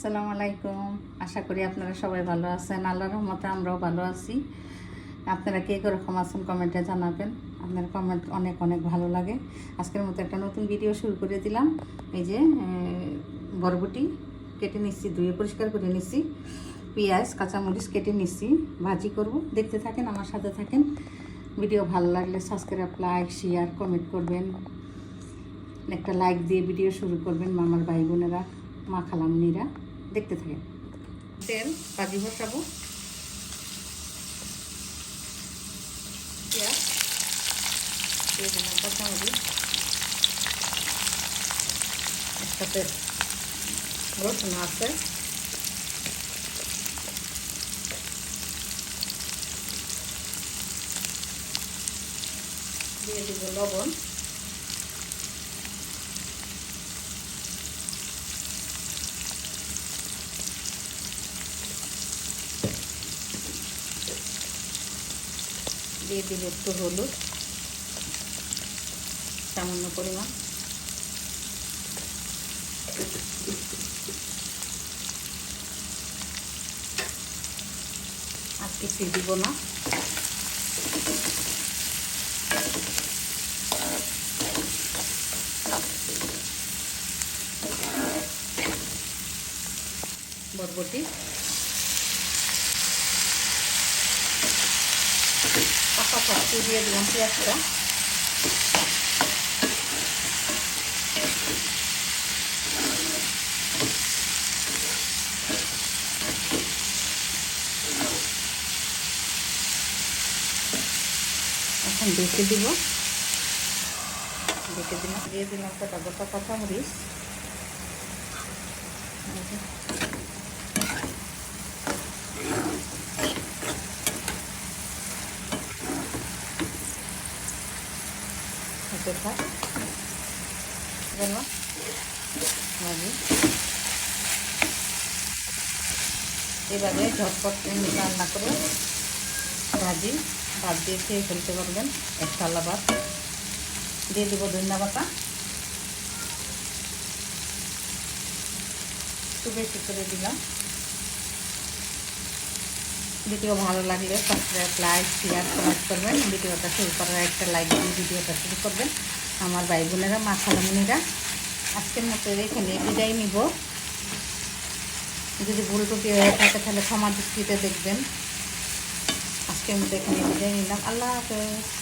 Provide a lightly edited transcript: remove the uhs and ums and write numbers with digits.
আসসালামু আলাইকুম। আশা করি আপনারা সবাই ভালো আছেন। আল্লাহর রহমতে আমরাও ভালো আছি। আপনারা কে কীরকম আছেন কমেন্টে জানাবেন। আপনার কমেন্ট অনেক অনেক ভালো লাগে। আজকের মতো একটা নতুন ভিডিও শুরু করে দিলাম। এই যে বরবটি কেটে নিচ্ছি, ধুয়ে পরিষ্কার করে নিচ্ছি, পেঁয়াজ কাঁচামরিচ কেটে নিচ্ছি, ভাজি করব। দেখতে থাকেন, আমার সাথে থাকেন। ভিডিও ভালো লাগলে সাবস্ক্রাইব, লাইক, শেয়ার, কমেন্ট করবেন। একটা লাইক দিয়ে ভিডিও শুরু করবেন। মামার ভাই বোনেরা, মা খালামনিরা দেখতে থাকেন। তেল ভাজি বসাবো, পেঁয়াজ দিয়ে দিলাম, কাঁচামরিচ, একসাথে রসুন আছে, দিয়ে দিব লবণ, দিয়ে দিব একটু হলুদ সামান্য পরিমাণ, আর কিছুই দিব না। বরবটি পাকা দিয়ে দিলাম পেঁয়াজটা, এখন ঢেকে দিব। ঢেকে দিলাম, দিয়ে দিলাম গোটা গোটা কাঁচামরিচ, এবারে ঝটপট রান্না করে ভাজি ভাত দিয়ে খেয়ে ফেলতে পারবেন। এক থালা ভাত দিয়ে দেবো, ধনিয়া পাতা একটু বেশি করে দিলাম। ভিডিও ভালো লাগলে সাবস্ক্রাইব, লাইক, শেয়ার, কমেন্ট করবেন। ভিডিওটা শুরু করার একটা লাইক দিয়ে ভিডিওটা শুরু করবেন। আমার ভাই বোনেরা, মা খালামুনিরা, আজকের মতো এখানে বিদায় নিব। যদি ভুল টুটি হয়ে থাকে তাহলে ক্ষমা দৃষ্টিতে দেখবেন। আজকের মতো এখানে বিদায় নিলাম। আল্লাহ হাফেজ।